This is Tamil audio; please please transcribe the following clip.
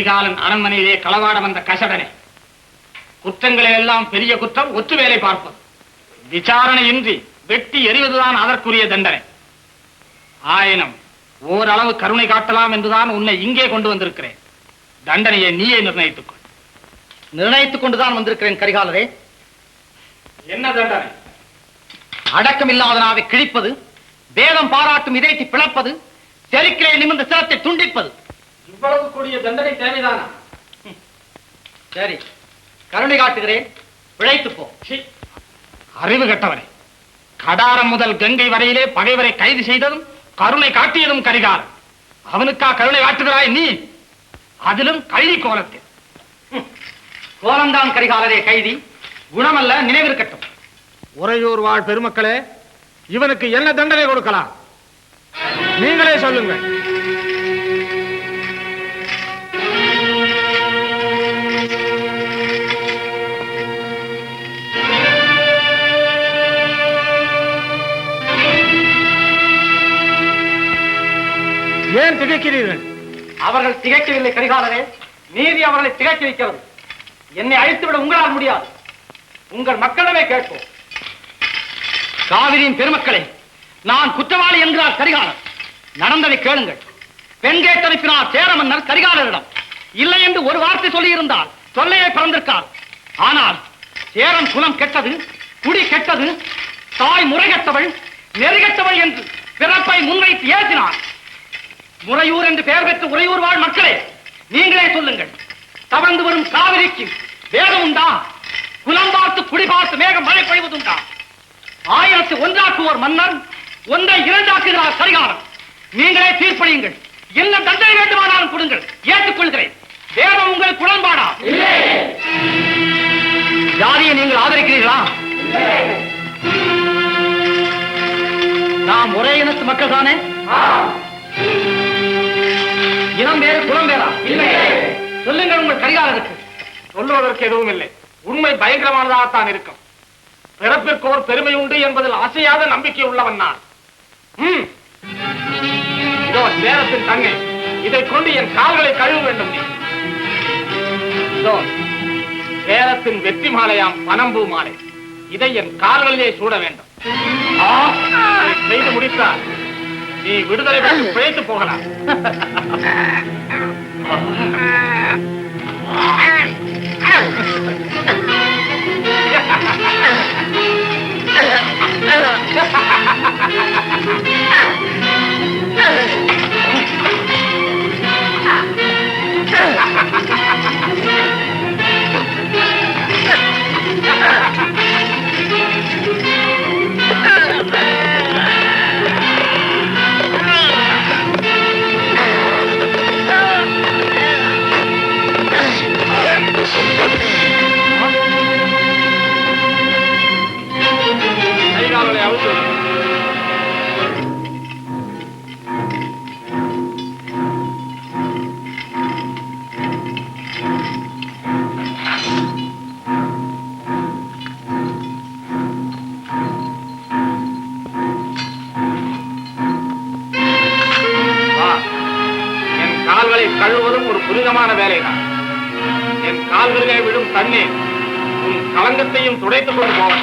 கரிகாலன் அரண்மனையிலே களவாட வந்த கசடனை. குற்றங்களை எல்லாம் பெரிய குற்றம், ஒற்று வேலை பார்ப்பது, விசாரணையின்றி வெட்டி எறிவதுதான் அதற்குரிய தண்டனை. ஆயினும் ஓரளவு கருணை காட்டலாம் என்றுதான் உன்னை இங்கே கொண்டு வந்திருக்கிறேன். தண்டனையை நீயே நிர்ணயித்துக்கொள். நிர்ணயித்துக் கொண்டுதான் வந்திருக்கிறேன் கரிகாலரே. என்ன தண்டனை? அடக்கமில்லாதனாவை கிழிப்பது, வேதம் பாராட்டும் இதயத்தை பிளப்பது, செருக்கிலே நிமிர்ந்த சிரத்தை துண்டிப்பது. இவ்வளவு கூடிய தண்டனை தேவைதானா? சரி, கருணை காட்டுகிறேன், பிழைத்து போ. அறிவு கட்டவனே, கடாரம் முதல் கங்கை வரையிலே பகைவரை கைது செய்ததும் கருணை காட்டியதும் கரிகாலன். அவனுக்கா கருணை காட்டுகிறாய் நீ? அதிலும் கைதி கோலத்தில். கோலம்தான் கரிகாலரே கைதி, குணமல்ல, நினைவிருக்கட்டும். உறையூர் வாழ் பெருமக்களே, இவனுக்கு என்ன தண்டனை கொடுக்கலாம்? நீங்களே சொல்லுங்கள். ஏன் திகைக்கிறீர்கள்? அவர்கள் திகைக்கவில்லை கரிகாலரே, நீதி அவர்களை திகைக்க வைக்கிறது. என்னை அழித்துவிட உங்களால் முடியாது. உங்கள் மக்களவே கேட்போம். காவிரியின் பெருமக்களை, நான் குற்றவாளி என்கிறார் கரிகாலர். நடந்ததை கேளுங்கள். பெண் கேட்டனுப்பினார் சேர மன்னர் கரிகாலரிடம். இல்லை என்று ஒரு வார்த்தை சொல்லியிருந்தால் தொல்லையை பிறந்திருக்கார். ஆனால் சேரன் குலம் கெட்டது, குடி கெட்டது, தாய் முறைகெட்டவள், நெறிகெட்டவள் என்று பிறப்பை முன்வைத்து ஏற்றினார். முறையூர் என்று பெயர் பெற்ற உறையூர் வாழ் மக்களே, நீங்களே சொல்லுங்கள். தவழ்ந்து வரும் காவிரிக்கு வேதம் உண்டா? குலம் பார்த்து குடி பார்த்து மேகம் மழை பெய்வதுண்டா? 1000 ஒன்றாக்குவோர் மன்னர், ஒன்றை இரண்டாக்குகிறார் கரிகாலன். நீங்களே தீர்ப்பளியுங்கள். என்ன தண்டனை வேண்டுமானாலும் கொடுங்கள், ஏற்றுக்கொள்கிறேன். வேதம் உங்களுக்கு உடன்பாடா? ஜாதியை நீங்கள் ஆதரிக்கிறீர்களா? நாம் ஒரே இனத்து மக்கள் தானே? இனம் வேறு, குலம் வேறா? சொல்லுங்கள் உங்கள் கரிகாலருக்கு. சொல்லுவதற்கு எதுவும் இல்லை. உண்மை பயங்கரமானதாகத்தான் இருக்கும். பிறப்பிற்கு ஒரு பெருமை உண்டு என்பதில் அசையாத நம்பிக்கை உள்ளவன் நான். இதோ சேரத்தின் தங்கை, இதை கொண்டு என் கால்களை கழுவ வேண்டும் நீ. இதோ சேரத்தின் வெற்றி மாலையாம் பனம்பூ மாலை, இதை என் கால்களிலே சூட வேண்டும். செய்து முடித்தால் நீ விடுதலை பெற்று பிழைத்து போகலாம். கழுவுவதும் ஒரு புனிதமான வேலைதான். என் கால்களிலே விழும் தண்ணீர் உன் களங்கத்தையும் துடைத்துக் கொண்டு போவ.